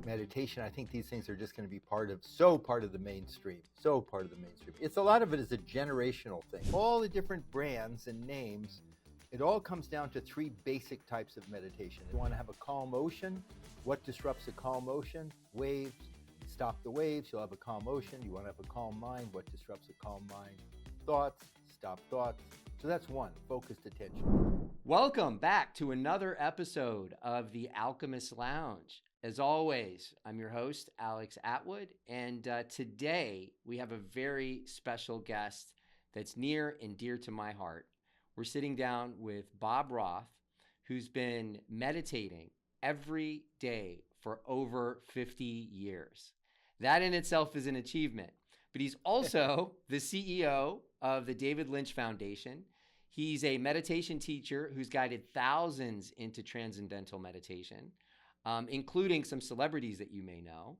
meditation. I think these things are just going to be part of the mainstream. A lot of it is a generational thing. All the different brands and names, it all comes down to three basic types of meditation. You want to have a calm ocean. What disrupts a calm ocean? Waves. Stop the waves, you'll have a calm ocean. You want to have a calm mind. What disrupts a calm mind? Thoughts. Stop thoughts. So that's one, focused attention. Welcome back to another episode of the Alchemist Lounge. As always, I'm your host, Alex Atwood, and today we have a very special guest that's near and dear to my heart. We're sitting down with Bob Roth, who's been meditating every day for over 50 years. That in itself is an achievement, but he's also the CEO of the David Lynch Foundation. He's a meditation teacher who's guided thousands into transcendental meditation, including some celebrities that you may know.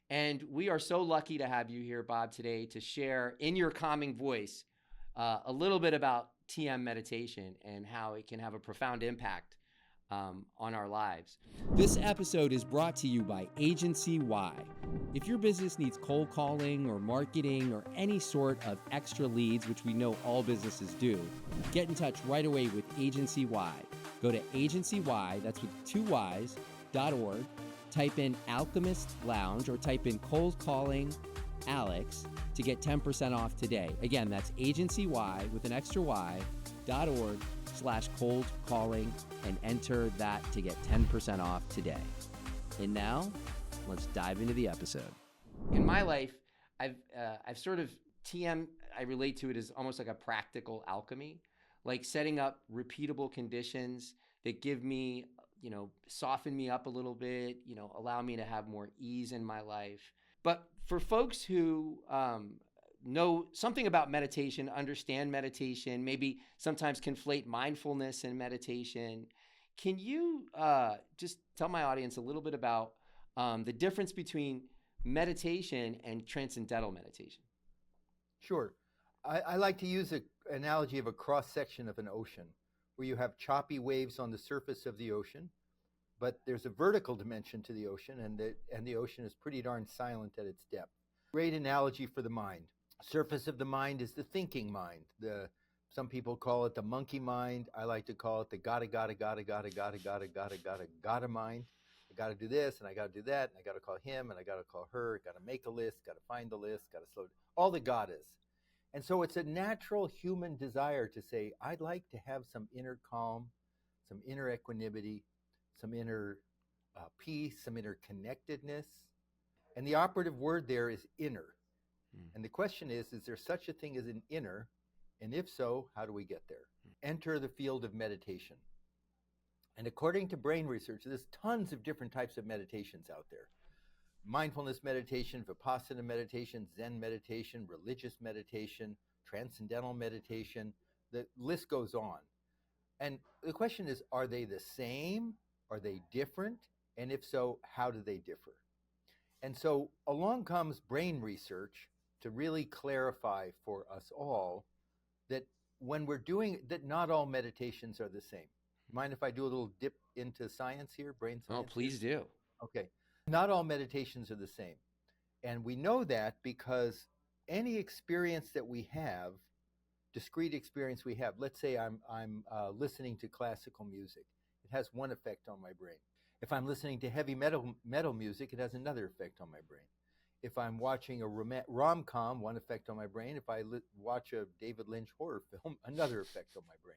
And we are so lucky to have you here, Bob, today to share in your calming voice a little bit about TM meditation and how it can have a profound impact on our lives. This episode is brought to you by Agency Y. If your business needs cold calling or marketing or any sort of extra leads, which we know all businesses do, get in touch right away with Agency Y. Go to Agency Y, that's with two Y's, .org, type in Alchemist Lounge or type in cold calling Alex to get 10% off today. Again, that's Agency Y with an extra Y, .org/cold calling and enter that to get 10% off today. And now, let's dive into the episode. In my life, I've sort of TM, I relate to it as almost like a practical alchemy, like setting up repeatable conditions that give me, soften me up a little bit, allow me to have more ease in my life. But for folks who know something about meditation, understand meditation, maybe sometimes conflate mindfulness and meditation, can you just tell my audience a little bit about the difference between meditation and transcendental meditation? Sure. I like to use an analogy of a cross-section of an ocean where you have choppy waves on the surface of the ocean, but there's a vertical dimension to the ocean, and the ocean is pretty darn silent at its depth. Great analogy for the mind. Surface of the mind is the thinking mind. Some people call it the monkey mind. I like to call it the gotta mind. I gotta do this and I gotta do that and I gotta call him and I gotta call her. Gotta make a list. Gotta find the list. Gotta slow. All the gottas. And so it's a natural human desire to say, I'd like to have some inner calm, some inner equanimity, some inner peace, some inner connectedness. And the operative word there is inner. And the question is there such a thing as an inner? And if so, how do we get there? Enter the field of meditation. And according to brain research, there's tons of different types of meditations out there. Mindfulness meditation, Vipassana meditation, Zen meditation, religious meditation, transcendental meditation. The list goes on. And the question is, are they the same? Are they different? And if so, how do they differ? And so along comes brain research to really clarify for us all that when we're doing that, not all meditations are the same. Mind if I do a little dip into science here, brain science? Oh, please do. Okay. Not all meditations are the same. And we know that because any experience that we have, discrete experience we have, let's say I'm listening to classical music, it has one effect on my brain. If I'm listening to heavy metal music, it has another effect on my brain. If I'm watching a rom-com, one effect on my brain. If I watch a David Lynch horror film, another effect on my brain.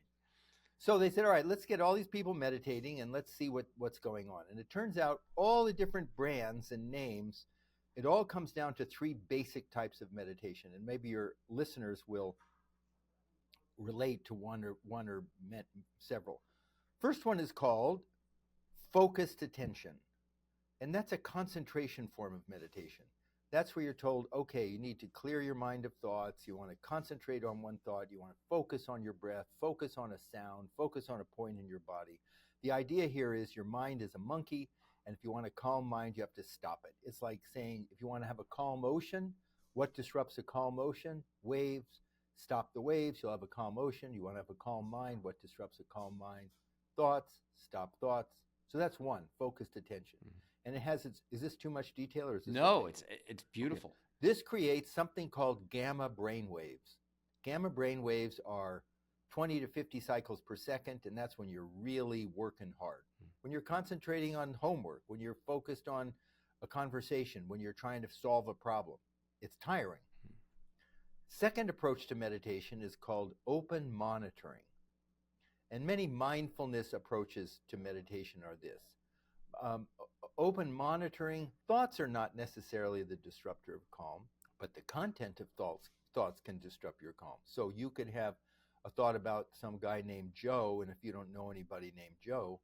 So they said, all right, let's get all these people meditating and let's see what's going on. And it turns out all the different brands and names, it all comes down to three basic types of meditation. And maybe your listeners will relate to one or several. First one is called focused attention. And that's a concentration form of meditation. That's where you're told, okay, you need to clear your mind of thoughts. You want to concentrate on one thought. You want to focus on your breath, focus on a sound, focus on a point in your body. The idea here is your mind is a monkey, and if you want a calm mind, you have to stop it. It's like saying, if you want to have a calm ocean, what disrupts a calm ocean? Waves. Stop the waves, you'll have a calm ocean. You want to have a calm mind, what disrupts a calm mind? Thoughts. Stop thoughts. So that's one, focused attention. And it has is this too much detail or is this No, okay? it's beautiful. This creates something called gamma brain waves. Gamma brain waves are 20 to 50 cycles per second, and that's when you're really working hard. When you're concentrating on homework, when you're focused on a conversation, when you're trying to solve a problem, it's tiring. Second approach to meditation is called open monitoring. And many mindfulness approaches to meditation are this. Open monitoring, thoughts are not necessarily the disruptor of calm, but the content of thoughts can disrupt your calm. So you could have a thought about some guy named Joe, and if you don't know anybody named Joe,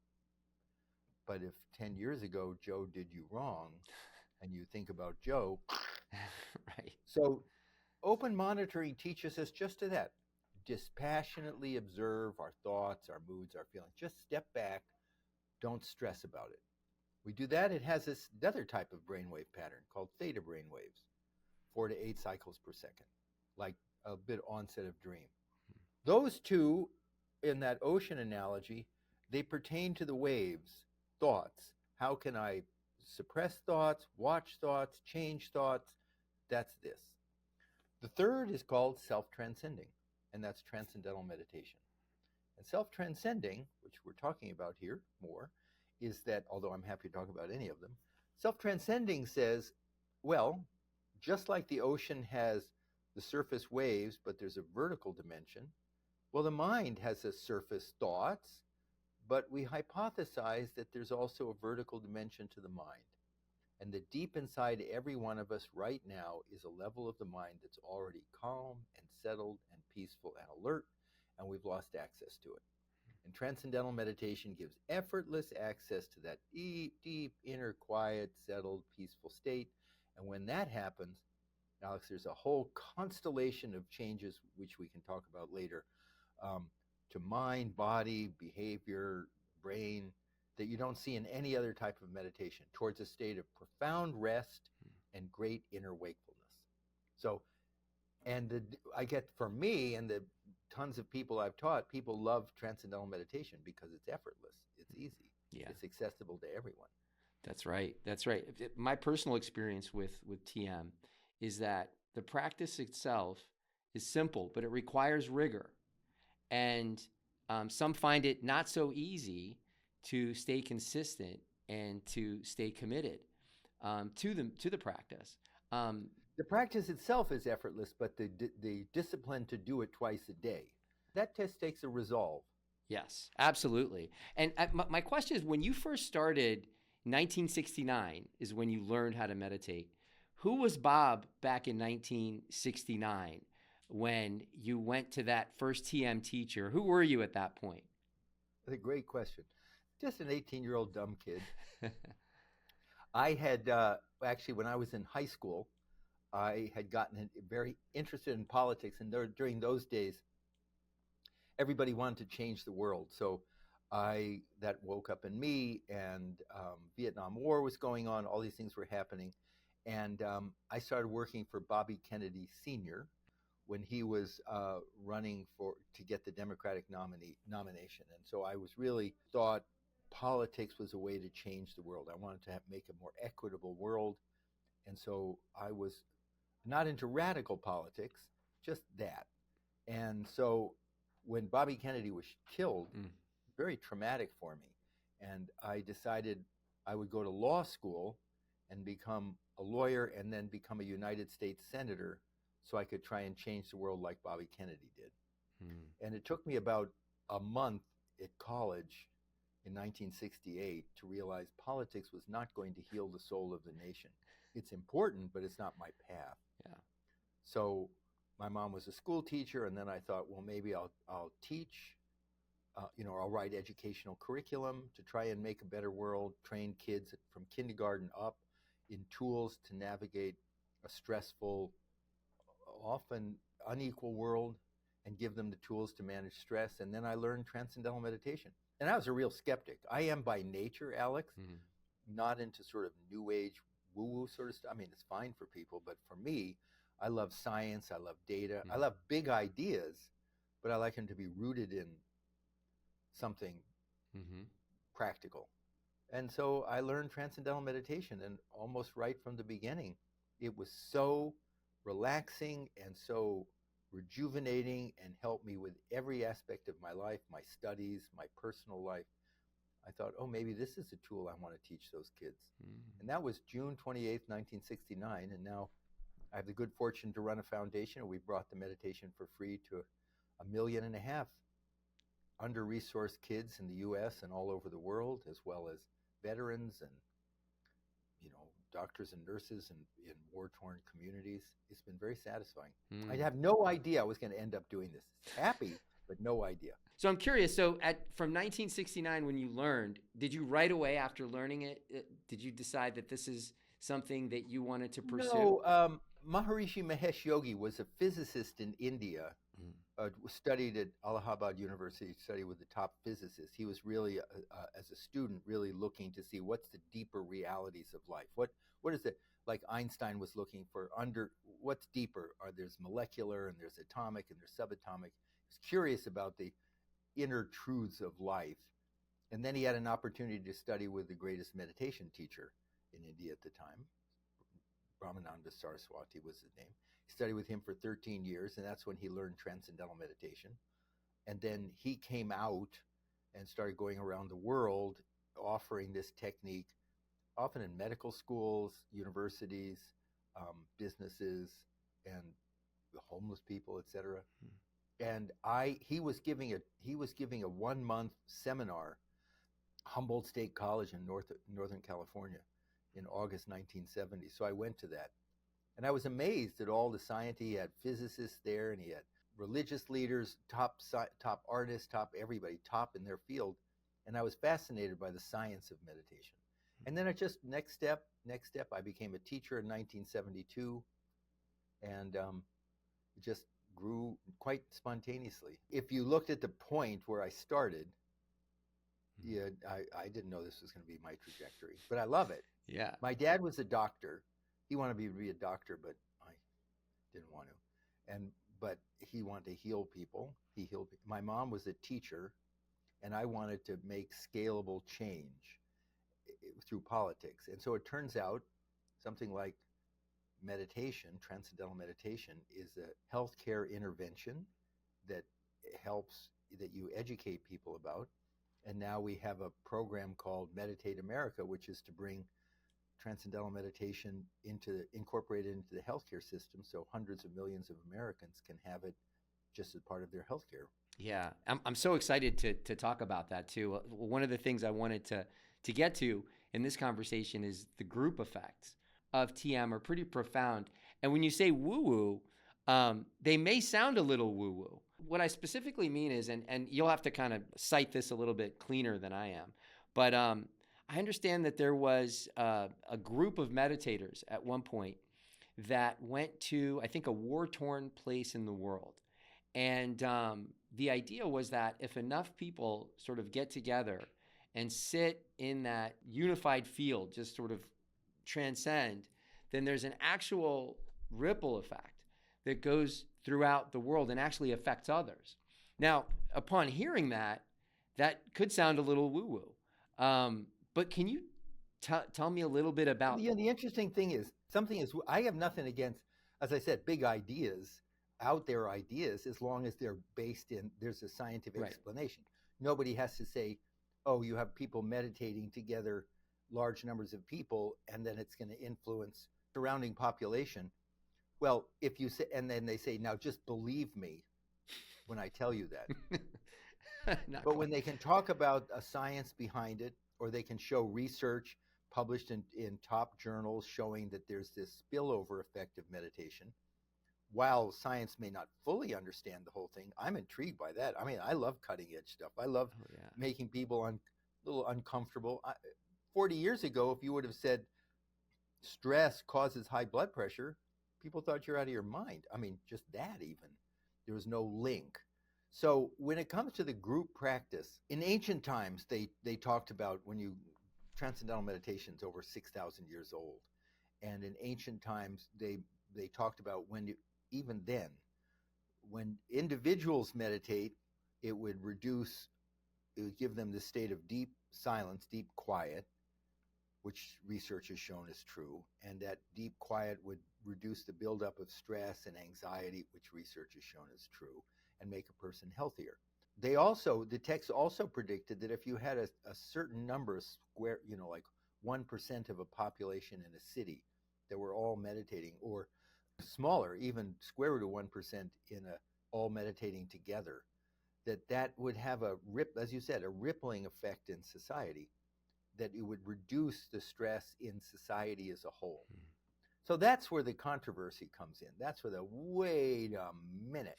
but if 10 years ago Joe did you wrong, and you think about Joe, Right. So open monitoring teaches us just to that. Dispassionately observe our thoughts, our moods, our feelings. Just step back. Don't stress about it. We do that. It has this other type of brainwave pattern called theta brainwaves, 4 to 8 cycles per second, like a bit onset of dream. Those two, in that ocean analogy, they pertain to the waves, thoughts. How can I suppress thoughts, watch thoughts, change thoughts? That's this. The third is called self-transcending, and that's transcendental meditation. And self-transcending, which we're talking about here more, is that, although I'm happy to talk about any of them, self-transcending says, well, just like the ocean has the surface waves, but there's a vertical dimension, well, the mind has a surface thoughts, but we hypothesize that there's also a vertical dimension to the mind. And that deep inside every one of us right now is a level of the mind that's already calm and settled and peaceful and alert, and we've lost access to it. And transcendental meditation gives effortless access to that deep, deep, inner, quiet, settled, peaceful state. And when that happens, Alex, there's a whole constellation of changes, which we can talk about later, to mind, body, behavior, brain, that you don't see in any other type of meditation, towards a state of profound rest and great inner wakefulness. So, and I get, for me and the tons of people I've taught, people love transcendental meditation because it's effortless, it's easy, it's accessible to everyone. That's right. That's right. My personal experience with TM is that the practice itself is simple, but it requires rigor. And some find it not so easy to stay consistent and to stay committed to the practice. The practice itself is effortless, but the discipline to do it twice a day, that test takes a resolve. Yes, absolutely. And my question is, when you first started, 1969 is when you learned how to meditate. Who was Bob back in 1969 when you went to that first TM teacher? Who were you at that point? That's a great question. Just an 18-year-old dumb kid. I had, actually, when I was in high school, I had gotten very interested in politics, and during those days, everybody wanted to change the world. So that woke up in me, and Vietnam War was going on, all these things were happening. And I started working for Bobby Kennedy Sr. when he was running to get the Democratic nomination. And so I was really thought politics was a way to change the world. I wanted to make a more equitable world. And so I was not into radical politics, just that. And so when Bobby Kennedy was killed, very traumatic for me. And I decided I would go to law school and become a lawyer and then become a United States Senator so I could try and change the world like Bobby Kennedy did. And it took me about a month at college in 1968 to realize politics was not going to heal the soul of the nation. It's important, but it's not my path. Yeah. So my mom was a school teacher, and then I thought, well, maybe I'll teach, I'll write educational curriculum to try and make a better world, train kids from kindergarten up in tools to navigate a stressful, often unequal world, and give them the tools to manage stress. And then I learned transcendental meditation. And I was a real skeptic. I am by nature, Alex, not into sort of new age woo-woo sort of stuff. I mean, it's fine for people, but for me, I love science, I love data, I love big ideas, but I like them to be rooted in something practical. And so I learned Transcendental Meditation, and almost right from the beginning, it was so relaxing and so rejuvenating and helped me with every aspect of my life, my studies, my personal life. I thought, oh, maybe this is a tool I want to teach those kids. And that was June 28th, 1969. And now I have the good fortune to run a foundation, and we brought the meditation for free to 1.5 million under-resourced kids in the U.S. and all over the world, as well as veterans and doctors and nurses in war-torn communities. It's been very satisfying. I have no idea I was going to end up doing this. Happy, but no idea. So I'm curious. So from 1969, when you learned, did you right away after learning it, did you decide that this is something that you wanted to pursue? No, Maharishi Mahesh Yogi was a physicist in India. Studied at Allahabad University, studied with the top physicists. He was really, as a student, really looking to see what's the deeper realities of life. What is it, like Einstein was looking for, what's deeper? There's molecular, and there's atomic, and there's subatomic. He's curious about the inner truths of life. And then he had an opportunity to study with the greatest meditation teacher in India at the time. Brahmananda Saraswati was his name. He studied with him for 13 years, and that's when he learned Transcendental Meditation. And then he came out and started going around the world offering this technique, often in medical schools, universities, businesses, and homeless people, etc. And he was giving a 1-month seminar, Humboldt State College in Northern California, in August 1970. So I went to that. And I was amazed at all the science. He had physicists there, and he had religious leaders, top artists, top everybody, top in their field. And I was fascinated by the science of meditation. And then next step, I became a teacher in 1972. And it just grew quite spontaneously. If you looked at the point where I started, yeah, I didn't know this was going to be my trajectory, but I love it. Yeah. My dad was a doctor. He wanted me to be a doctor, but I didn't want to. But he wanted to heal people. He healed people. My mom was a teacher, and I wanted to make scalable change through politics. And so it turns out something like meditation, Transcendental Meditation, is a healthcare intervention that you educate people about. And now we have a program called Meditate America, which is to bring Transcendental Meditation incorporated into the healthcare system, so hundreds of millions of Americans can have it just as part of their healthcare. Yeah, I'm so excited to talk about that too. One of the things I wanted to get to in this conversation is the group effects of TM are pretty profound. And when you say woo-woo, they may sound a little woo-woo. What I specifically mean is, and you'll have to kind of cite this a little bit cleaner than I am, but I understand that there was a group of meditators at one point that went to, I think, a war-torn place in the world. And the idea was that if enough people sort of get together and sit in that unified field, just sort of transcend, then there's an actual ripple effect that goes throughout the world and actually affects others. Now, upon hearing that could sound a little woo-woo. But can you tell me a little bit about... Yeah, the interesting thing is, I have nothing against, as I said, big ideas, out there ideas, as long as they're based in, there's a scientific explanation. Nobody has to say, oh, you have people meditating together, large numbers of people, and then it's going to influence surrounding population. Well, if you say, and then they say, now just believe me when I tell you that. But when they can talk about a science behind it, or they can show research published in top journals showing that there's this spillover effect of meditation, while science may not fully understand the whole thing, I'm intrigued by that. I mean, I love cutting edge stuff. I love making people a little uncomfortable. 40 years ago, if you would have said stress causes high blood pressure, people thought you're out of your mind. I mean, just that even. There was no link. So when it comes to the group practice, in ancient times, they talked about Transcendental Meditation is over 6,000 years old. And in ancient times, they talked about even then, when individuals meditate, it would give them the state of deep silence, deep quiet, which research has shown is true, and that deep quiet would reduce the buildup of stress and anxiety, which research has shown is true, and make a person healthier. The text also predicted that if you had a certain number of square, like 1% of a population in a city that were all meditating, or smaller, even square root of 1% all meditating together, that would have as you said, a rippling effect in society, that it would reduce the stress in society as a whole. So that's where the controversy comes in. That's where wait a minute.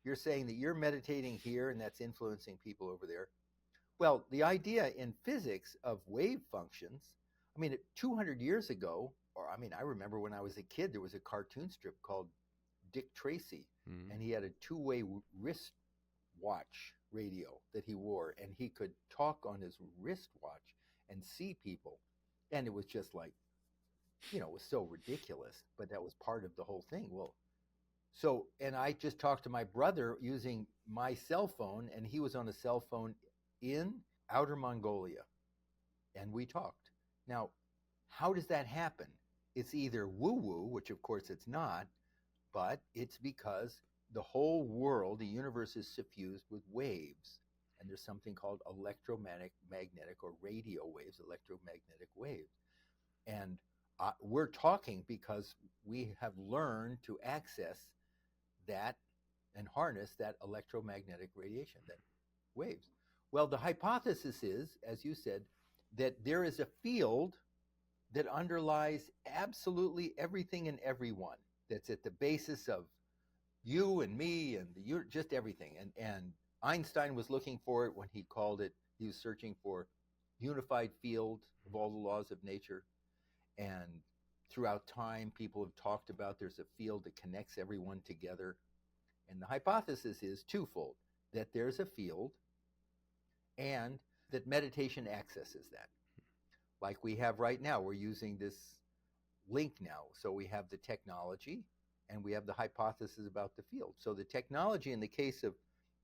You're saying that you're meditating here and that's influencing people over there. Well, the idea in physics of wave functions, 200 years ago, I remember when I was a kid, there was a cartoon strip called Dick Tracy, and he had a two-way wristwatch radio that he wore, and he could talk on his wristwatch and see people. And it was just like, it was so ridiculous, but that was part of the whole thing. And I just talked to my brother using my cell phone, and he was on a cell phone in outer Mongolia, and we talked. Now, how does that happen? It's either woo-woo, which of course it's not, but it's because the whole world, the universe, is suffused with waves, and there's something called electromagnetic or radio waves, electromagnetic waves. And we're talking because we have learned to access that and harness that electromagnetic radiation, that waves. Well, the hypothesis is, as you said, that there is a field that underlies absolutely everything and everyone, that's at the basis of you and me and just everything. And Einstein was looking for it when he was searching for unified field of all the laws of nature. And throughout time, people have talked about there's a field that connects everyone together. And the hypothesis is twofold, that there's a field and that meditation accesses that. Like we have right now, we're using this link now. So we have the technology and we have the hypothesis about the field. So the technology in the case of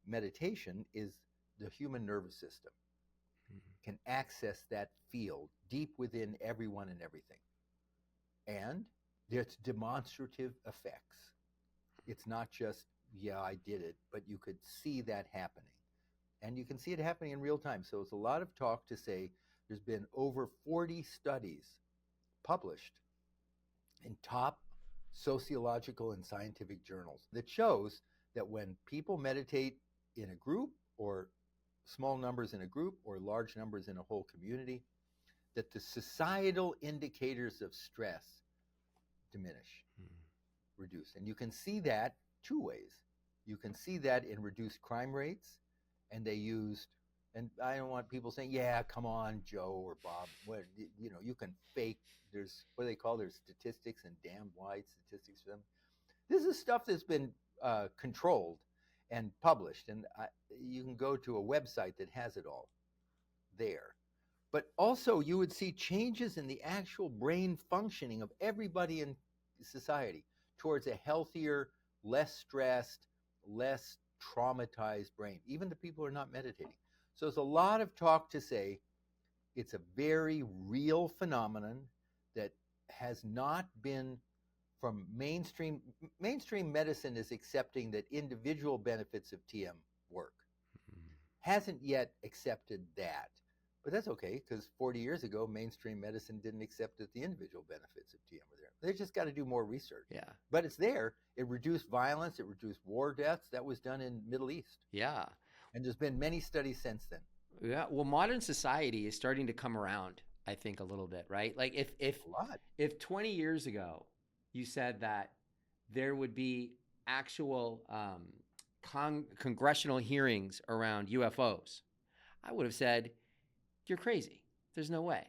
meditation is the human nervous system can access that field deep within everyone and everything. And there's demonstrative effects. It's not just, yeah, I did it, but you could see that happening. And you can see it happening in real time. So it's a lot of talk to say there's been over 40 studies published in top sociological and scientific journals that shows that when people meditate in a group, or small numbers in a group, or large numbers in a whole community, that the societal indicators of stress diminish, reduce. And you can see that two ways. You can see that in reduced crime rates, and they used, and I don't want people saying, yeah, come on, Joe or Bob, you can fake, there's what they call their statistics and damn wide statistics for them. This is stuff that's been controlled and published, and you can go to a website that has it all there. But also you would see changes in the actual brain functioning of everybody in society towards a healthier, less stressed, less traumatized brain, even the people who are not meditating. So there's a lot of talk to say it's a very real phenomenon that has not been from mainstream medicine is accepting that individual benefits of TM work. Hasn't yet accepted that. But that's okay, because 40 years ago, mainstream medicine didn't accept that the individual benefits of TM were there. They just got to do more research. Yeah. But it's there. It reduced violence. It reduced war deaths. That was done in Middle East. Yeah. And there's been many studies since then. Yeah. Well, modern society is starting to come around, I think, a little bit, right? Like if 20 years ago you said that there would be actual congressional hearings around UFOs, I would have said, you're crazy. There's no way.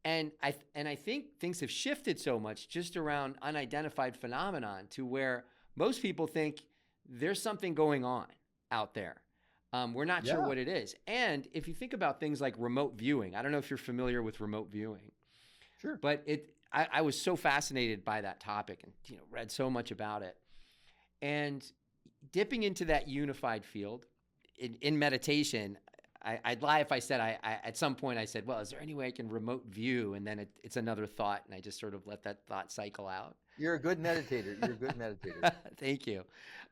And I think things have shifted so much just around unidentified phenomenon to where most people think there's something going on out there. We're not sure what it is. And if you think about things like remote viewing, I don't know if you're familiar with remote viewing. Sure. But I was so fascinated by that topic and read so much about it. And dipping into that unified field in meditation, I'd lie if I said I at some point I said, well, is there any way I can remote view? And then it's another thought, and I just sort of let that thought cycle out. You're a good meditator. You're a good meditator. Thank you.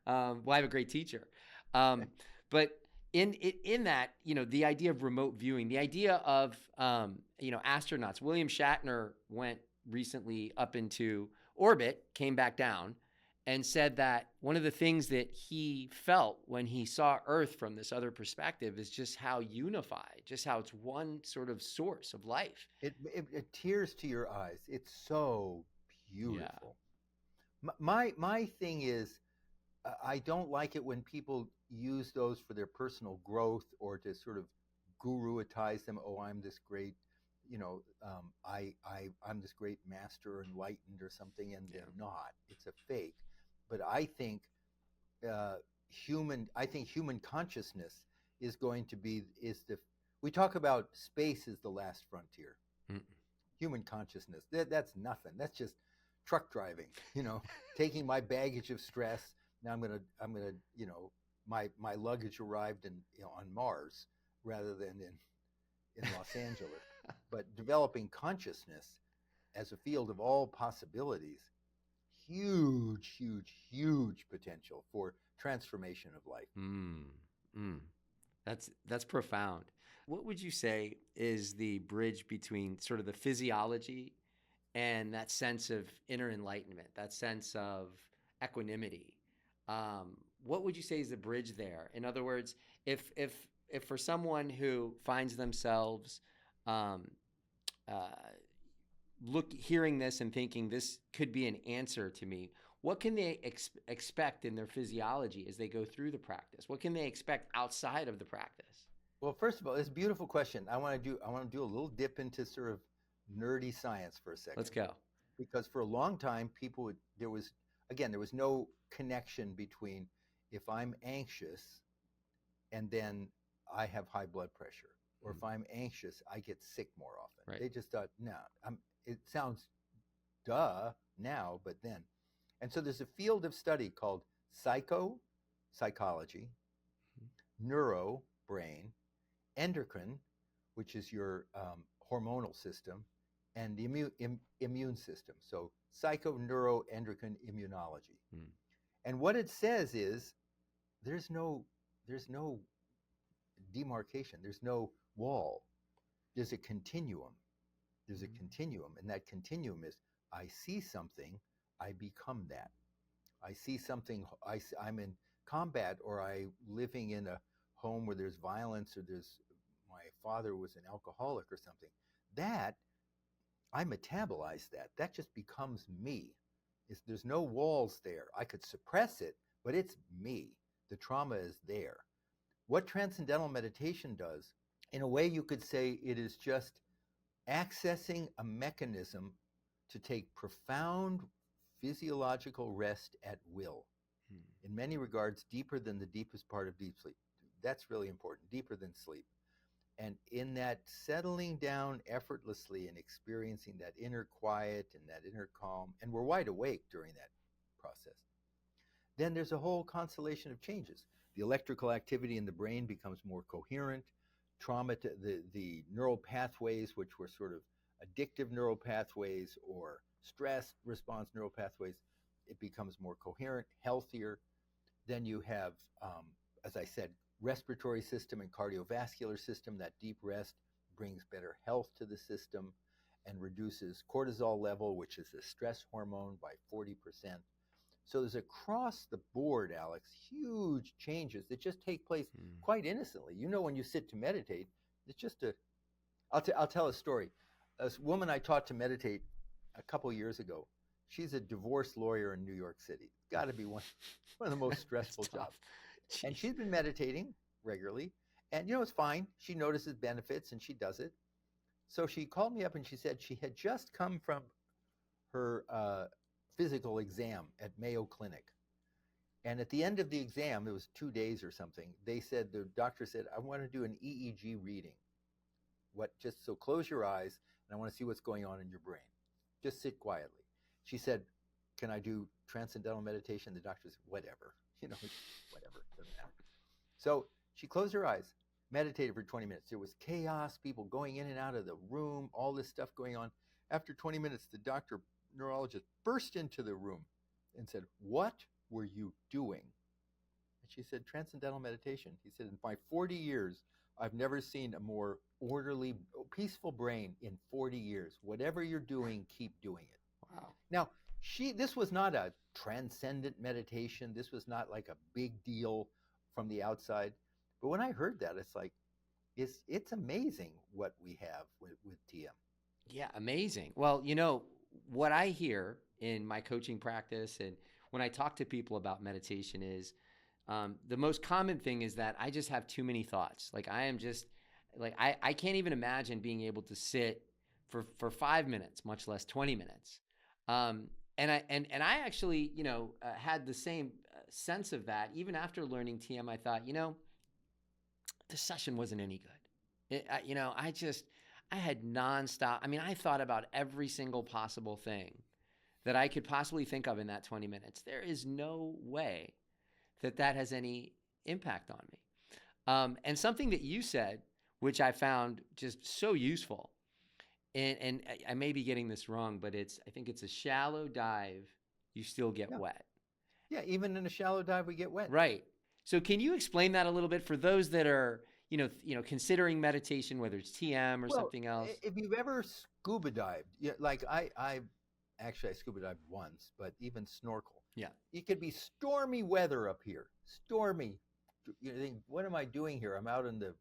Well, I have a great teacher. But in that, the idea of remote viewing, the idea of, astronauts. William Shatner went recently up into orbit, came back down, and said that one of the things that he felt when he saw Earth from this other perspective is just how unified, just how it's one sort of source of life. It tears to your eyes. It's so beautiful. Yeah. My thing is, I don't like it when people use those for their personal growth or to sort of guruitize them. Oh, I'm this great, I'm this great master enlightened or something, and they're not. It's a fake. But I think human consciousness is going to be we talk about space as the last frontier. Mm-mm. Human consciousness, that's nothing. That's just truck driving, taking my baggage of stress. Now I'm gonna, my luggage arrived on Mars rather than in Los Angeles. But developing consciousness as a field of all possibilities, huge, huge, huge potential for transformation of life. That's profound. What would you say is the bridge between sort of the physiology and that sense of inner enlightenment, that sense of equanimity? What would you say is the bridge there? In other words, if for someone who finds themselves hearing this and thinking this could be an answer to me, what can they expect in their physiology as they go through the practice? What can they expect outside of the practice? Well, first of all, it's a beautiful question. I want to do a little dip into sort of nerdy science for a second. Let's go. Because for a long time, there was no connection between if I'm anxious and then I have high blood pressure, or if I'm anxious, I get sick more often. Right. They just thought, no, it sounds duh now, but then. And so there's a field of study called psychology, neuro, brain, endocrine, which is your hormonal system, and the immune system. So psycho, neuro, endocrine, immunology. And what it says is there's no demarcation. There's no wall. There's a continuum. There's a continuum. And that continuum is I see something, I become that. I see something, I'm in combat, or I'm living in a home where there's violence, or my father was an alcoholic or something. That, I metabolize that. That just becomes me. There's no walls there. I could suppress it, but it's me. The trauma is there. What Transcendental Meditation does, in a way you could say it is just accessing a mechanism to take profound physiological rest at will. In many regards, deeper than the deepest part of deep sleep. That's really important, deeper than sleep. And in that settling down effortlessly and experiencing that inner quiet and that inner calm, and we're wide awake during that process, then there's a whole constellation of changes. The electrical activity in the brain becomes more coherent. The neural pathways, which were sort of addictive neural pathways or stress response neural pathways, it becomes more coherent, healthier. Then you have, as I said, respiratory system and cardiovascular system. That deep rest brings better health to the system and reduces cortisol level, which is a stress hormone, by 40%. So there's across the board, Alex, huge changes that just take place quite innocently. When you sit to meditate, it's just I'll tell a story. A woman I taught to meditate a couple years ago, she's a divorce lawyer in New York City. Got to be one of the most stressful jobs. Jeez. And she's been meditating regularly, and it's fine. She notices benefits and she does it. So she called me up and she said she had just come from her physical exam at Mayo Clinic. And at the end of the exam, it was 2 days or something, the doctor said, I want to do an EEG reading. So close your eyes and I want to see what's going on in your brain. Just sit quietly. She said, can I do Transcendental Meditation? The doctor said, whatever, whatever, doesn't matter. So she closed her eyes meditated for 20 minutes. There was chaos, people going in and out of the room, all this stuff going on. After 20 minutes, the doctor, neurologist, burst into the room and said, "What were you doing?" And she said, "Transcendental meditation." He said, "In my 40 years, I've never seen a more orderly, peaceful brain in 40 years. Whatever you're doing, keep doing it." Wow. Now, this was not a transcendent meditation. This was not like a big deal from the outside. But when I heard that, it's like, it's amazing what we have with TM. Yeah, amazing. Well, you know, what I hear in my coaching practice and when I talk to people about meditation is the most common thing is that I just have too many thoughts. Like I am just like I can't even imagine being able to sit for 5 minutes, much less 20 minutes. And I actually, you know, had the same sense of that even after learning TM. I thought, you know, the session wasn't any good. You know, I had nonstop. I mean, I thought about every single possible thing that I could possibly think of in that 20 minutes. There is no way that has any impact on me. And something that you said, which I found just so useful, and I may be getting this wrong, but I think it's a shallow dive, you still get Yeah. wet. Yeah, even in a shallow dive, we get wet. Right. So can you explain that a little bit for those that are, considering meditation, whether it's TM or something else? If you've ever scuba dived, yeah, like I scuba dived once, but even snorkel. Yeah. It could be stormy weather up here. Stormy. You think, what am I doing here? I'm out in the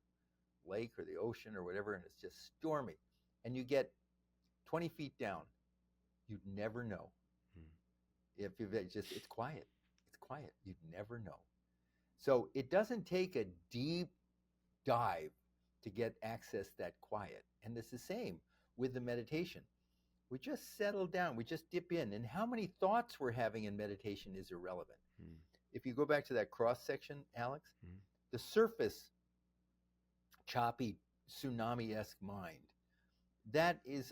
lake or the ocean or whatever, and it's just stormy. And you get 20 feet down. You'd never know. If it's quiet. It's quiet. You'd never know. So it doesn't take a deep dive to get access that quiet. And it's the same with the meditation. We just settle down. We just dip in. And how many thoughts we're having in meditation is irrelevant. If you go back to that cross section, Alex, the surface, choppy, tsunami-esque mind, that is,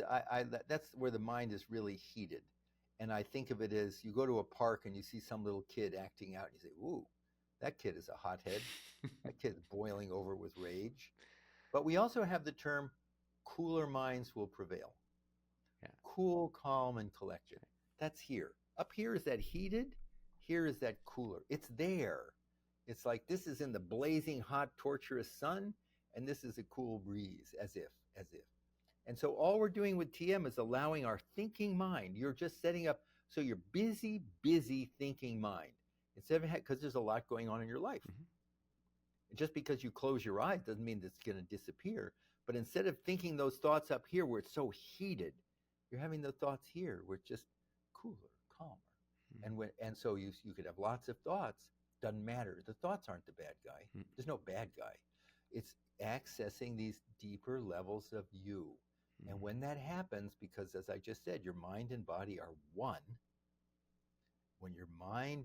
that's where the mind is really heated. And I think of it as you go to a park and you see some little kid acting out and you say, "Ooh, that kid is a hothead. That kid's boiling over with rage." But we also have the term cooler minds will prevail. Yeah. Cool, calm, and collected. That's here. Up here is that heated. Here is that cooler. It's there. It's like this is in the blazing hot, torturous sun, and this is a cool breeze, as if. And so all we're doing with TM is allowing our thinking mind. You're just setting up so your busy thinking mind. Instead of because there's a lot going on in your life. Just because you close your eyes doesn't mean that it's going to disappear. But instead of thinking those thoughts up here where it's so heated, you're having the thoughts here where it's just cooler, calmer. And so you could have lots of thoughts. Doesn't matter. The thoughts aren't the bad guy. There's no bad guy. It's accessing these deeper levels of you. And when that happens, because as I just said, your mind and body are one. When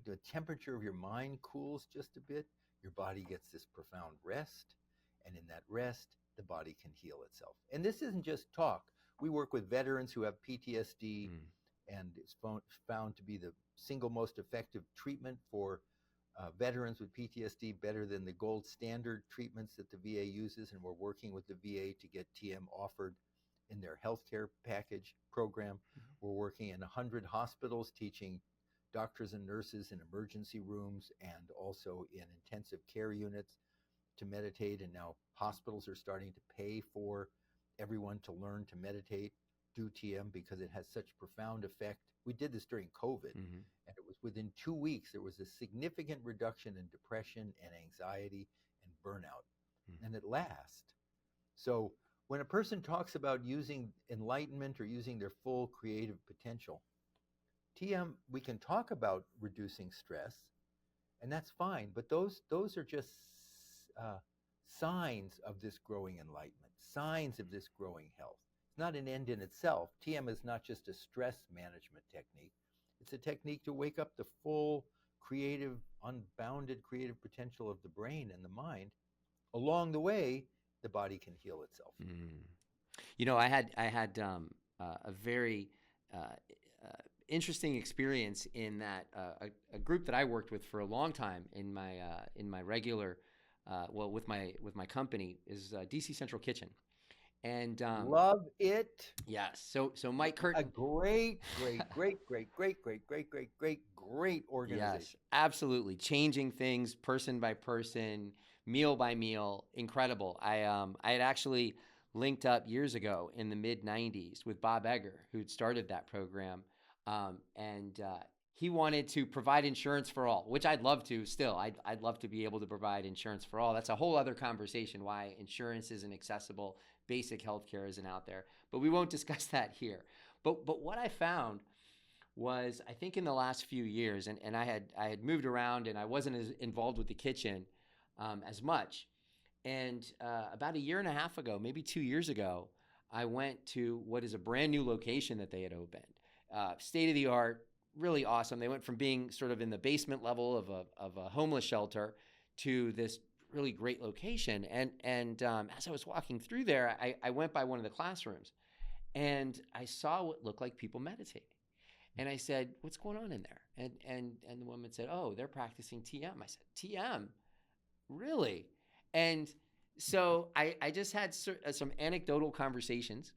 the temperature of your mind cools just a bit, your body gets this profound rest. And in that rest, the body can heal itself. And this isn't just talk. We work with veterans who have PTSD, and it's found to be the single most effective treatment for veterans with PTSD, better than the gold standard treatments that the VA uses. And we're working with the VA to get TM offered in their healthcare package program. We're working in 100 hospitals teaching doctors and nurses in emergency rooms and also in intensive care units to meditate. And now hospitals are starting to pay for everyone to learn to meditate, do TM, because it has such profound effect. We did this during COVID, and it was within 2 weeks, there was a significant reduction in depression and anxiety and burnout, and it lasts. So when a person talks about using enlightenment or using their full creative potential, TM, we can talk about reducing stress, and that's fine, but those are just signs of this growing enlightenment, signs of this growing health. It's not an end in itself. TM is not just a stress management technique. It's a technique to wake up the full creative, unbounded creative potential of the brain and the mind. Along the way, the body can heal itself. You know, I had a very interesting experience in that a group that I worked with for a long time in my regular with my company is DC Central Kitchen. And Love it. yes, so Mike A Curtin. great organization. Yes, absolutely. Changing things person by person, meal by meal, incredible. I had actually linked up years ago in the mid '90s with Bob Egger, who'd started that program, and he wanted to provide insurance for all, which I'd love to still. I'd love to be able to provide insurance for all. That's a whole other conversation why insurance isn't accessible, basic healthcare isn't out there. But we won't discuss that here. But what I found was, I think in the last few years, and I had moved around and I wasn't as involved with the kitchen as much. And about a year and a half ago, maybe 2 years ago, I went to what is a brand new location that they had opened. State of the art, really awesome. They went from being sort of in the basement level of a homeless shelter to this really great location. And as I was walking through there, I went by one of the classrooms and I saw what looked like people meditating. And I said, "What's going on in there?" And the woman said, "Oh, they're practicing TM." I said, "TM? Really?" And so I just had some anecdotal conversations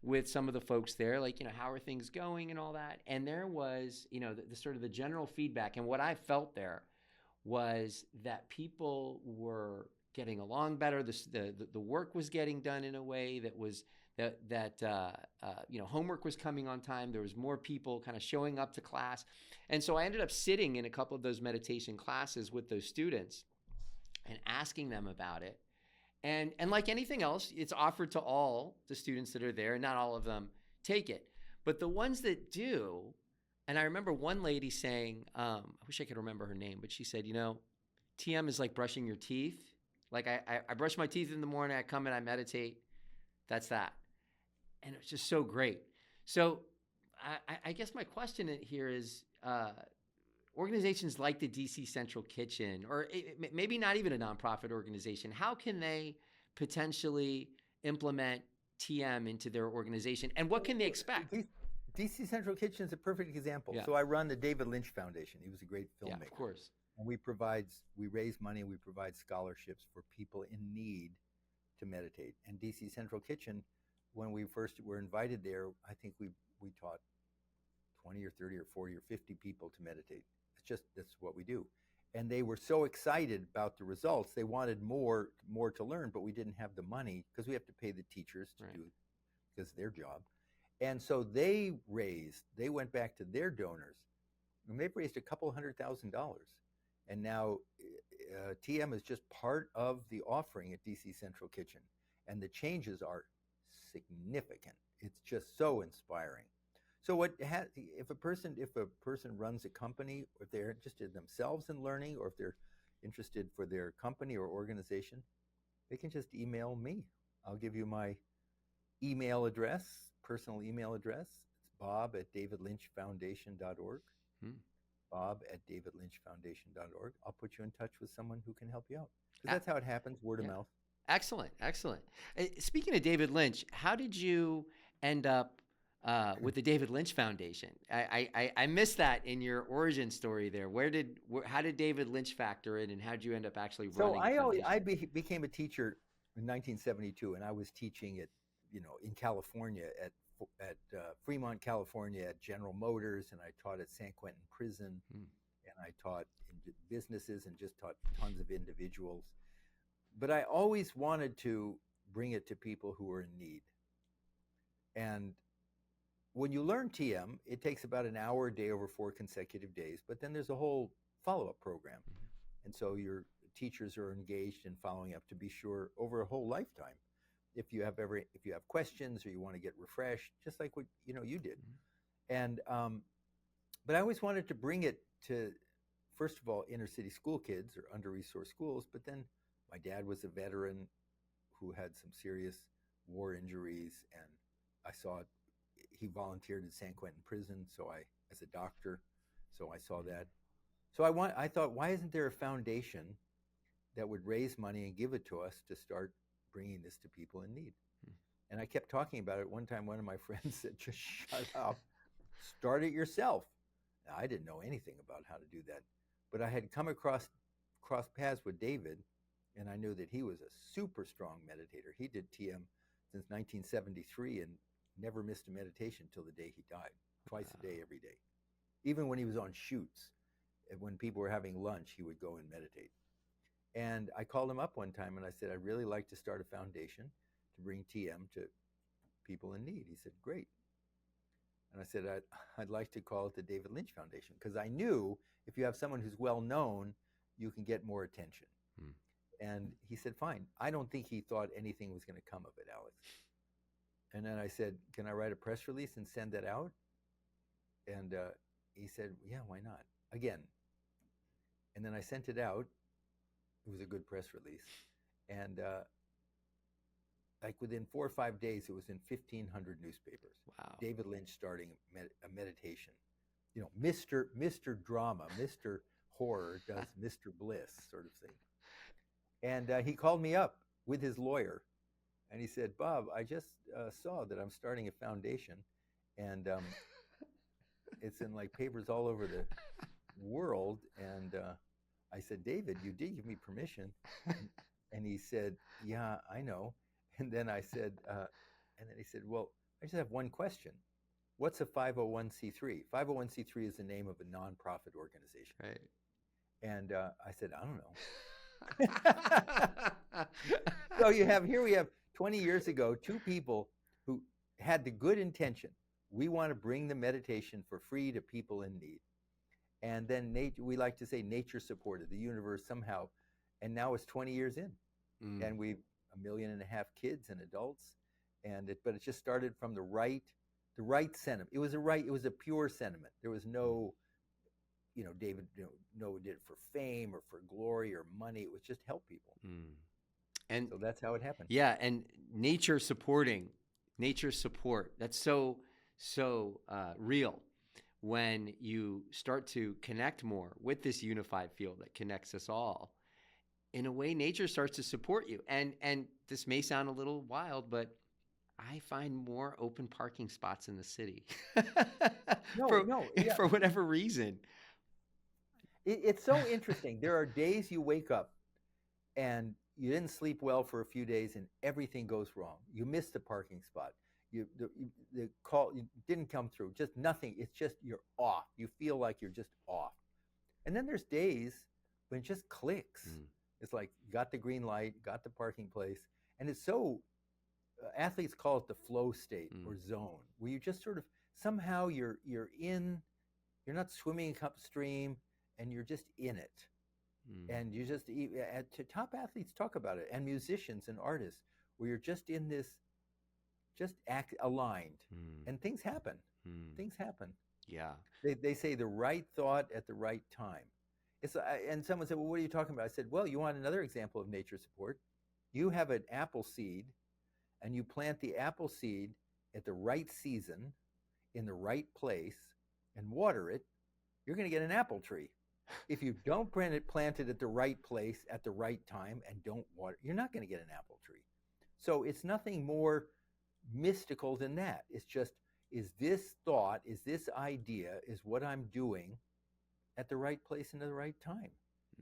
with some of the folks there, like, how are things going and all that. And there was, the sort of the general feedback. And what I felt there was that people were getting along better. The work was getting done in a way that was homework was coming on time. There was more people kind of showing up to class. And so I ended up sitting in a couple of those meditation classes with those students and asking them about it. And like anything else, it's offered to all the students that are there, and not all of them take it. But the ones that do, and I remember one lady saying, I wish I could remember her name, but she said, TM is like brushing your teeth. Like I brush my teeth in the morning, I come and I meditate. That's that. And it was just so great. So I guess my question here is, organizations like the DC Central Kitchen, or maybe not even a nonprofit organization, how can they potentially implement TM into their organization, and what can they expect? DC Central Kitchen is a perfect example. Yeah. So I run the David Lynch Foundation. He was a great filmmaker. Yeah, of course. And we raise money and we provide scholarships for people in need to meditate. And DC Central Kitchen, when we first were invited there, I think we taught 20 or 30 or 40 or 50 people to meditate. That's what we do. And they were so excited about the results. They wanted more to learn, but we didn't have the money because we have to pay the teachers to do it because it's their job. And so they went back to their donors, and they've raised a couple $100,000. And now TM is just part of the offering at DC Central Kitchen. And the changes are significant. It's just so inspiring. So if a person runs a company, or if they're interested themselves in learning, or if they're interested for their company or organization, they can just email me. I'll give you my email address, personal email address. It's bob@davidlynchfoundation.org. bob@davidlynchfoundation.org. I'll put you in touch with someone who can help you out. Because that's how it happens, word of mouth. Excellent. Speaking of David Lynch, how did you end up with the David Lynch Foundation? I missed that in your origin story there. How did David Lynch factor in, and how did you end up actually running the foundation? I became a teacher in 1972, and I was teaching in California at Fremont, California, at General Motors, and I taught at San Quentin Prison, and I taught in businesses and just taught tons of individuals. But I always wanted to bring it to people who were in need. And when you learn TM, it takes about an hour a day over 4 consecutive days, but then there's a whole follow-up program. And so your teachers are engaged in following up to be sure over a whole lifetime. If you have questions or you want to get refreshed, just like what you did. And but I always wanted to bring it to, first of all, inner city school kids or under-resourced schools, but then my dad was a veteran who had some serious war injuries, and I saw it. He volunteered at San Quentin Prison, as a doctor, so I saw that. So I thought, why isn't there a foundation that would raise money and give it to us to start bringing this to people in need? And I kept talking about it. One time, one of my friends said, just shut up, start it yourself. Now, I didn't know anything about how to do that, but I had come across paths with David And I knew that he was a super strong meditator. He did TM since 1973 and never missed a meditation till the day he died, twice a day, every day. Even when he was on shoots, when people were having lunch, he would go and meditate. And I called him up one time and I said, I'd really like to start a foundation to bring TM to people in need. He said, great. And I said, I'd like to call it the David Lynch Foundation, because I knew if you have someone who's well known, you can get more attention. And he said, fine. I don't think he thought anything was going to come of it, Alex. And then I said, can I write a press release and send that out? And he said, yeah, why not? Again. And then I sent it out. It was a good press release. And like within 4 or 5 days, it was in 1,500 newspapers. Wow. David Lynch starting a meditation. You know, Mr. Drama, Mr. Horror does Mr. Bliss sort of thing. And he called me up with his lawyer. And he said, Bob, I just saw that I'm starting a foundation. And it's in like papers all over the world. And I said, David, you did give me permission. And he said, yeah, I know. And then I said, and then he said, well, I just have one question. What's a 501c3? 501c3 is the name of a nonprofit organization. Right. And I said, I don't know. So here we have 20 years ago, two people who had the good intention. We want to bring the meditation for free to people in need. And then we like to say nature supported, the universe somehow. And now it's 20 years in. And we've 1.5 million kids and adults. But it just started from the right sentiment. It was a pure sentiment. There was no, David, no, did it for fame or for glory or money. It was just help people. And so that's how it happened. Yeah. And nature support. That's so real when you start to connect more with this unified field that connects us all. In a way, nature starts to support you. And this may sound a little wild, but I find more open parking spots in the city. For whatever reason. It's so interesting. There are days you wake up and you didn't sleep well for a few days and everything goes wrong. You missed the parking spot. The call didn't come through. Just nothing. It's just you're off. You feel like you're just off. And then there's days when it just clicks. It's like you got the green light, got the parking place, and it's so. Athletes call it the flow state or zone, where you just sort of somehow you're not swimming upstream, and you're just in it, and you just top athletes talk about it, and musicians and artists, where you're just in this, just act aligned, and things happen. Things happen. Yeah. They say the right thought at the right time. And someone said, well, what are you talking about? I said, well, you want another example of nature support? You have an apple seed, and you plant the apple seed at the right season, in the right place, and water it, you're going to get an apple tree. If you don't plant it at the right place at the right time and don't water, you're not going to get an apple tree. So it's nothing more mystical than that. It's just, is this thought, is this idea, is what I'm doing at the right place and at the right time?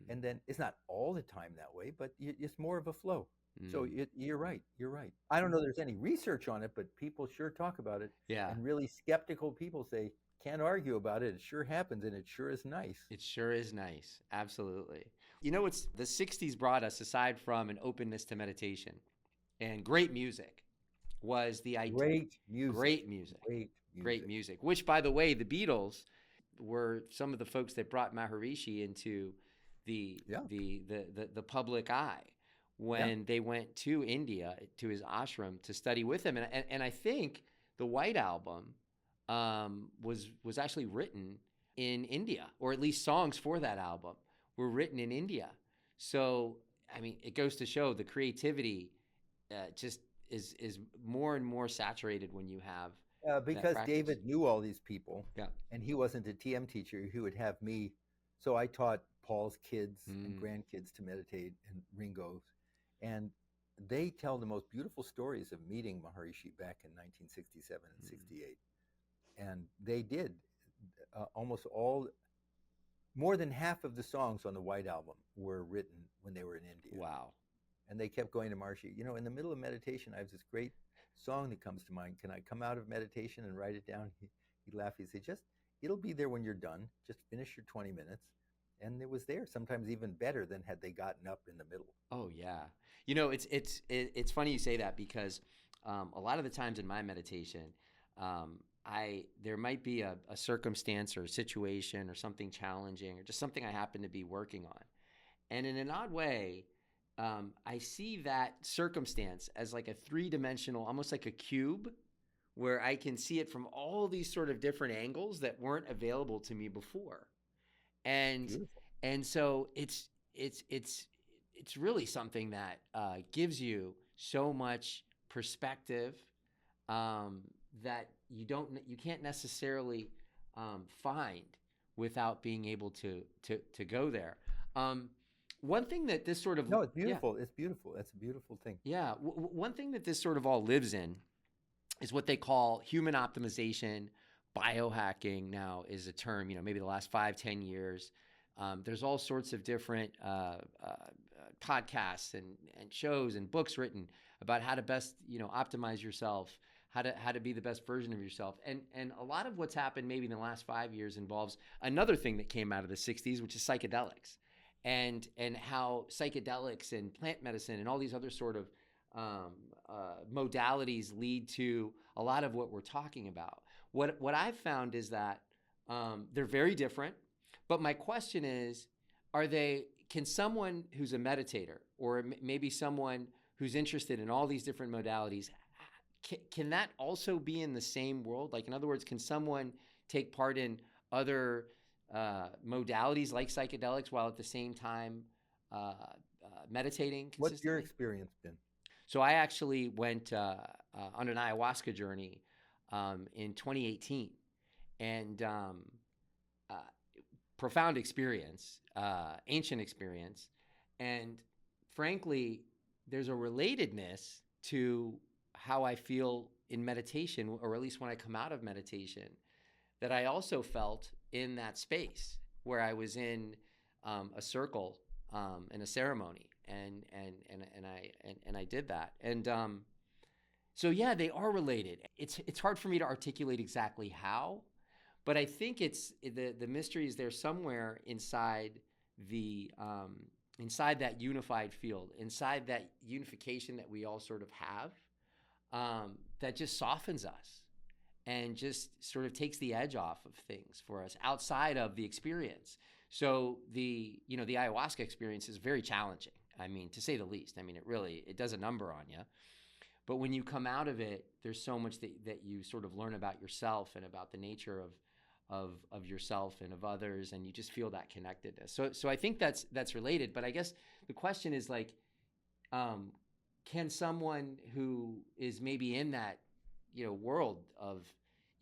And then it's not all the time that way, but it's more of a flow. So you're right. You're right. I don't know there's any research on it, but people sure talk about it. Yeah. And really skeptical people say, can't argue about it. It sure happens, and it sure is nice. It sure is nice. Absolutely. You know, it's the 60s brought us, aside from an openness to meditation and great music, was the idea. Great music. Which, by the way, the Beatles were some of the folks that brought Maharishi into the public eye when they went to India, to his ashram, to study with him. And I think the White Album was actually written in India, or at least songs for that album were written in India. So, I mean, it goes to show the creativity just is more and more saturated when you have because David knew all these people, yeah, and he wasn't a TM teacher. He would have me. So I taught Paul's kids and grandkids to meditate, and Ringo's, and they tell the most beautiful stories of meeting Maharishi back in 1967 and 68. And they did more than half of the songs on the White Album were written when they were in India. Wow. And they kept going to Marshy. You know, in the middle of meditation, I have this great song that comes to mind. Can I come out of meditation and write it down? He laughed. He said, just, it'll be there when you're done. Just finish your 20 minutes. And it was there, sometimes even better than had they gotten up in the middle. Oh yeah. You know, it's funny you say that because a lot of the times in my meditation, there might be a circumstance or a situation or something challenging or just something I happen to be working on. And in an odd way, I see that circumstance as like a three-dimensional, almost like a cube, where I can see it from all these sort of different angles that weren't available to me before. And Beautiful. and so it's really something that gives you so much perspective that you can't necessarily find without being able to go there. One thing that this sort of No, it's beautiful. It's beautiful. That's a beautiful thing. yeah, one thing that this sort of all lives in is what they call human optimization. Biohacking now is a term, maybe the last 5-10 years. There's all sorts of different podcasts and shows and books written about how to best, optimize yourself, how to be the best version of yourself. And a lot of what's happened maybe in the last 5 years involves another thing that came out of the 60s, which is psychedelics. And how psychedelics and plant medicine and all these other sort of modalities lead to a lot of what we're talking about. What I've found is that they're very different. But my question is, can someone who's a meditator or maybe someone who's interested in all these different modalities, can that also be in the same world? Like, in other words, can someone take part in other modalities like psychedelics while at the same time meditating consistently? What's your experience been? So I actually went on an ayahuasca journey in 2018, and profound experience, ancient experience, and frankly, there's a relatedness to how I feel in meditation, or at least when I come out of meditation, that I also felt in that space where I was in a circle in a ceremony, and I did that, and so yeah, they are related. It's hard for me to articulate exactly how, but I think it's the mystery is there somewhere inside inside that unified field, inside that unification that we all sort of have, that just softens us and just sort of takes the edge off of things for us outside of the experience. So the ayahuasca experience is very challenging. I mean, to say the least. I mean, it does a number on you. But when you come out of it, there's so much that you sort of learn about yourself and about the nature of yourself and of others, and you just feel that connectedness. So I think that's related. But I guess the question is like, can someone who is maybe in that world of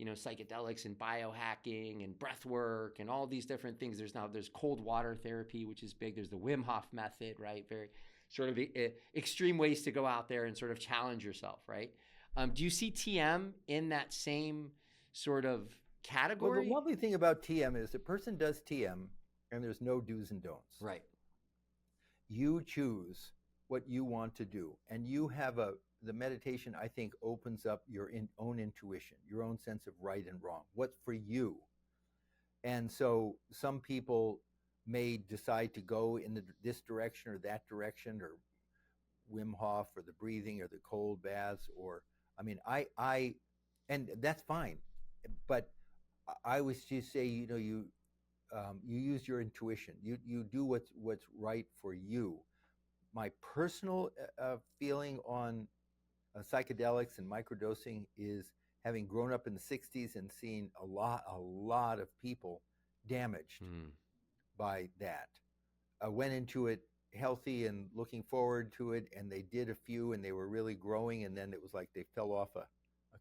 psychedelics and biohacking and breath work and all these different things, there's cold water therapy, which is big. There's the Wim Hof method, right? Very sort of extreme ways to go out there and sort of challenge yourself, right? Do you see TM in that same sort of category? Well, the lovely thing about TM is a person does TM and there's no do's and don'ts. Right. You choose what you want to do, and you have the meditation, I think, opens up your own intuition, your own sense of right and wrong, what's for you. And so some people may decide to go in this direction or that direction, or Wim Hof, or the breathing, or the cold baths, or and that's fine. But I always just say, you use your intuition. You do what's right for you. My personal feeling on psychedelics and microdosing is, having grown up in the 60s and seen a lot of people damaged by that. I went into it healthy and looking forward to it, and they did a few and they were really growing, and then it was like they fell off a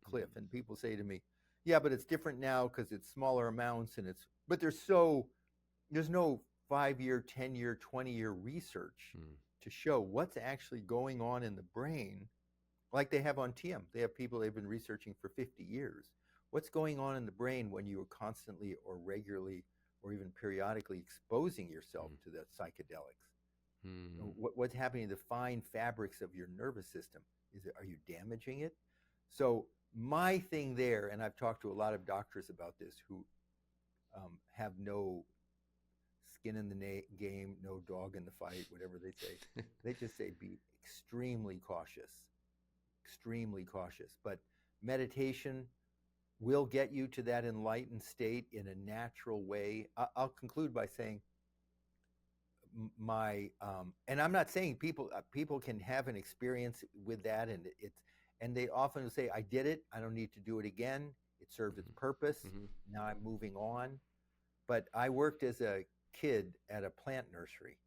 cliff. And people say to me, yeah, but it's different now because it's smaller amounts, but there's no 5-year, 10-year, 20-year research to show what's actually going on in the brain, like they have on TM. They have people they've been researching for 50 years. What's going on in the brain when you are constantly or regularly or even periodically exposing yourself to the psychedelics? Mm. What's happening to the fine fabrics of your nervous system? Are you damaging it? So my thing there, and I've talked to a lot of doctors about this who have no skin in the game, no dog in the fight, whatever they say. They just say be extremely cautious, extremely cautious. But meditation will get you to that enlightened state in a natural way. I'll conclude by saying and I'm not saying people can have an experience with that, and they often say, I did it, I don't need to do it again, it served its purpose, now I'm moving on. But I worked as a kid at a plant nursery,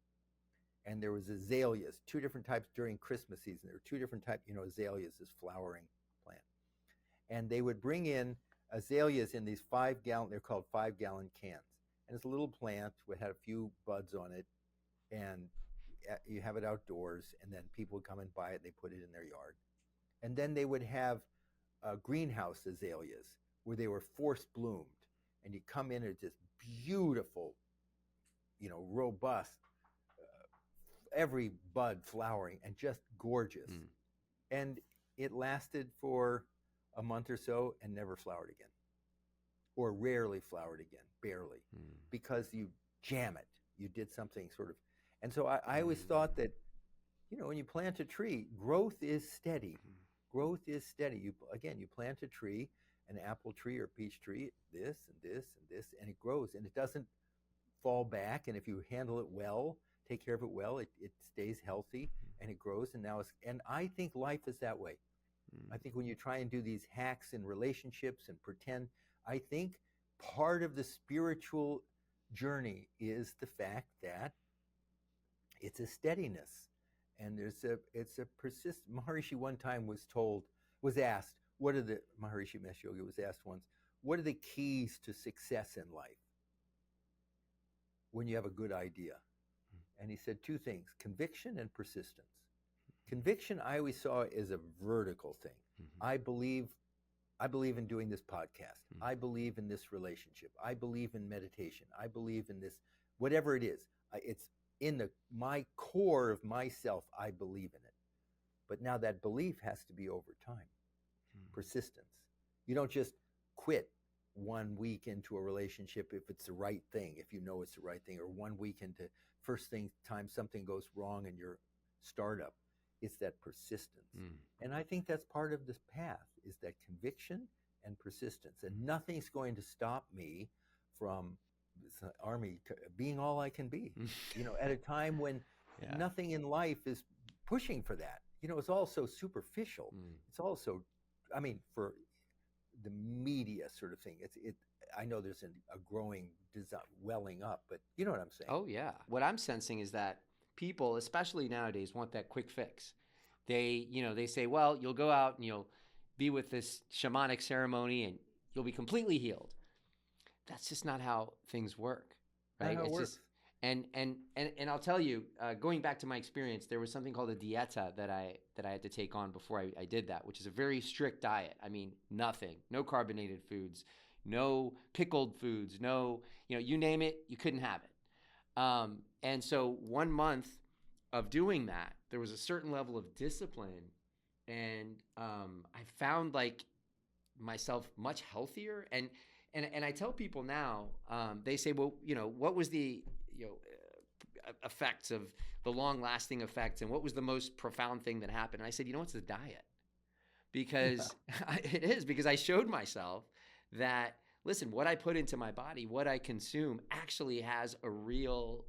and there was azaleas, two different types during Christmas season. There were two different types, azaleas, this flowering plant, and they would bring in azaleas in these 5-gallon, they're called 5-gallon cans, and it's a little plant that had a few buds on it, and you have it outdoors, and then people would come and buy it, they put it in their yard. And then they would have greenhouse azaleas where they were force bloomed, and you come in at this beautiful, robust, every bud flowering and just gorgeous. And it lasted for a month or so and never flowered again, or rarely flowered again, barely, because you jam it. You did something sort of. And so I always thought that, when you plant a tree, growth is steady. Growth is steady. You plant a tree, an apple tree or peach tree, this and this and this, and it grows, and it doesn't fall back. And if you handle it well, take care of it well, it stays healthy and it grows. And I think life is that way. I think when you try and do these hacks in relationships and pretend, I think part of the spiritual journey is the fact that it's a steadiness, and it's a persist. Maharishi one time was asked, Maharishi Mahesh Yogi was asked once, what are the keys to success in life when you have a good idea? And he said two things: conviction and persistence. Conviction I always saw as a vertical thing. I believe in doing this podcast. I believe in this relationship. I believe in meditation. I believe in this, whatever it is. It's in my core of myself, I believe in it. But now that belief has to be over time. Persistence. You don't just quit 1 week into a relationship if it's the right thing, if you know it's the right thing, or 1 week into time something goes wrong in your startup. It's that persistence. And I think that's part of this path, is that conviction and persistence. And nothing's going to stop me from this army being all I can be, at a time when nothing in life is pushing for that. It's all so superficial. It's also, for the media sort of thing, I know there's a growing desire welling up, but you know what I'm saying? Oh yeah. What I'm sensing is that people, especially nowadays, want that quick fix. They say, well, you'll go out and you'll be with this shamanic ceremony and you'll be completely healed. That's just not how things work, right? Not how it works. And I'll tell you, going back to my experience, there was something called a dieta that I had to take on before I did that, which is a very strict diet. Nothing, no carbonated foods, no pickled foods, no, you name it, you couldn't have it. And so 1 month of doing that, there was a certain level of discipline, and I found myself much healthier. And I tell people now, they say, well, what was the effects of the long-lasting effects, and what was the most profound thing that happened? And I said, it's the diet, because it is, because I showed myself that, listen, what I put into my body, what I consume, actually has a real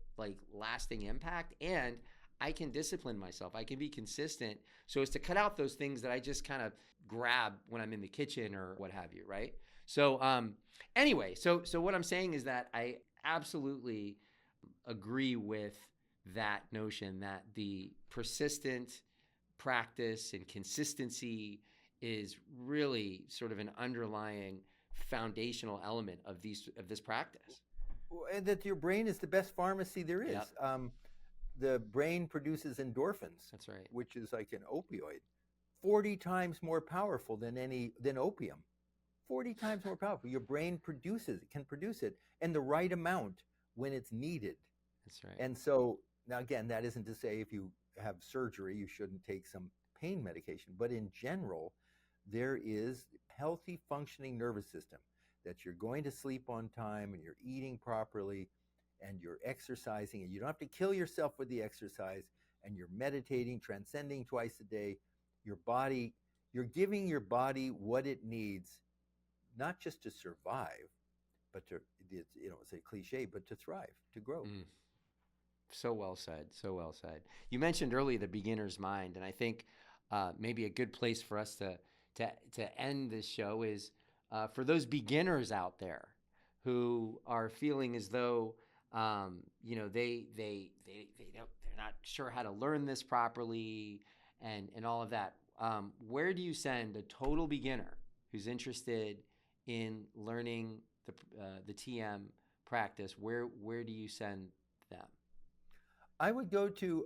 lasting impact, and I can discipline myself. I can be consistent so as to cut out those things that I just kind of grab when I'm in the kitchen or what have you, right? So anyway, so what I'm saying is that I absolutely agree with that notion that the persistent practice and consistency is really sort of an underlying foundational element of this practice. And that your brain is the best pharmacy there is. Yep. The brain produces endorphins. That's right. Which is like an opioid, 40 times more powerful than opium. 40 times more powerful. Your brain can produce it, and the right amount when it's needed. That's right. And so Now, again, that isn't to say if you have surgery, you shouldn't take some pain medication. But in general, there is healthy functioning nervous system that you're going to sleep on time and you're eating properly and you're exercising, and you don't have to kill yourself with the exercise, and you're meditating, transcending twice a day. Your body, you're giving your body what it needs, not just to survive, but to, it's a cliche, but to thrive, to grow. So well said. So well said. You mentioned earlier the beginner's mind, and I think maybe a good place for us to end this show is for those beginners out there who are feeling as though they're not sure how to learn this properly and all of that. Where do you send a total beginner who's interested in learning the TM practice? Where do you send them? I would go to,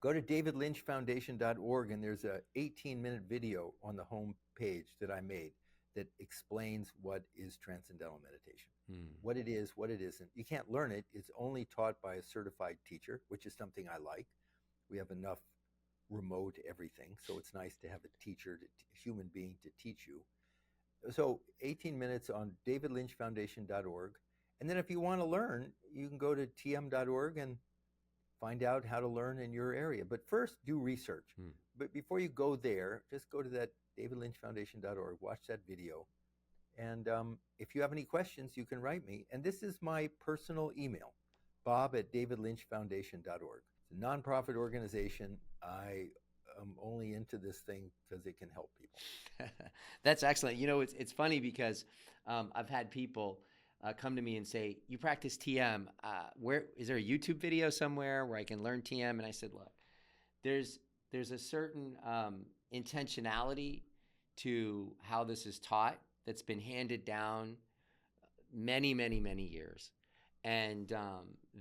go to davidlynchfoundation.org, and there's a 18-minute video on the home page that I made that explains what is Transcendental Meditation, what it is, what it isn't. You can't learn it. It's only taught by a certified teacher, which is something I like. We have enough remote everything, so it's nice to have a teacher, a human being to teach you. So 18 minutes on davidlynchfoundation.org. And then if you want to learn, you can go to tm.org and find out how to learn in your area. But first, do research. But before you go there, just go to that davidlynchfoundation.org, watch that video. And if you have any questions, you can write me. And this is my personal email, bob@davidlynchfoundation.org. It's a nonprofit organization. I am only into this thing because it can help people. That's excellent. You know, it's funny because I've had people come to me and say, you practice TM. Where is there a YouTube video somewhere where I can learn TM? And I said, look, there's a certain intentionality to how this is taught that's been handed down many, many, many years. And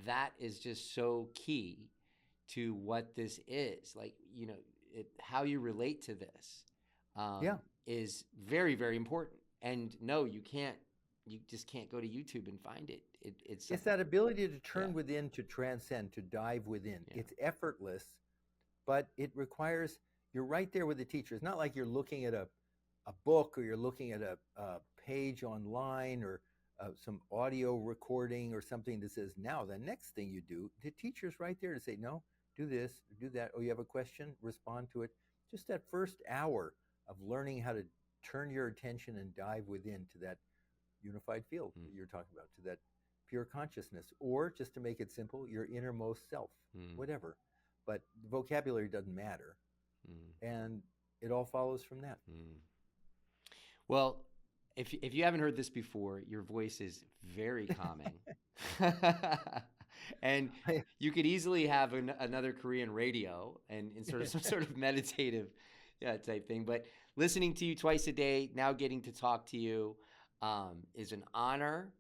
that is just so key to what this is. Like, you know, how you relate to this is very, very important. And no, you just can't go to YouTube and find it. It's that ability to turn within, to transcend, to dive within. Yeah. It's effortless, but it requires, you're right there with the teacher. It's not like you're looking at a book, or you're looking at a page online, or some audio recording or something that says, now the next thing you do. The teacher's right there to say, no, do this, do that. Oh, you have a question? Respond to it. Just that first hour of learning how to turn your attention and dive within to that unified field that you're talking about, to that pure consciousness, or just to make it simple, your innermost self, whatever. But vocabulary doesn't matter. And it all follows from that. Well, if you haven't heard this before, your voice is very calming. And you could easily have another Korean radio and sort of some sort of meditative type thing. But listening to you twice a day, now getting to talk to you, is an honor.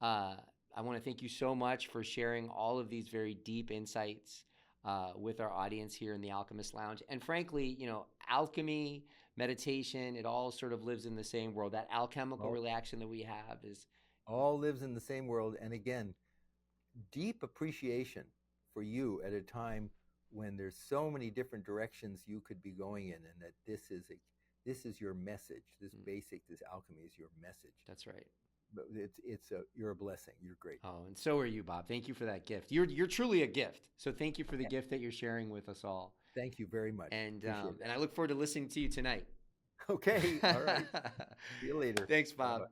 I want to thank you so much for sharing all of these very deep insights with our audience here in the Alchemist Lounge. And frankly, you know, alchemy, meditation, it all sort of lives in the same world. That alchemical reaction that we have is all lives in the same world. And again, deep appreciation for you at a time when there's so many different directions you could be going in, and that this is your message. This alchemy is your message. That's right. But you're a blessing. You're great. Oh, and so are you, Bob. Thank you for that gift. You're truly a gift. So thank you for the gift that you're sharing with us all. Thank you very much. And I look forward to listening to you tonight. Okay. All right. See you later. Thanks, Bob. Bye-bye.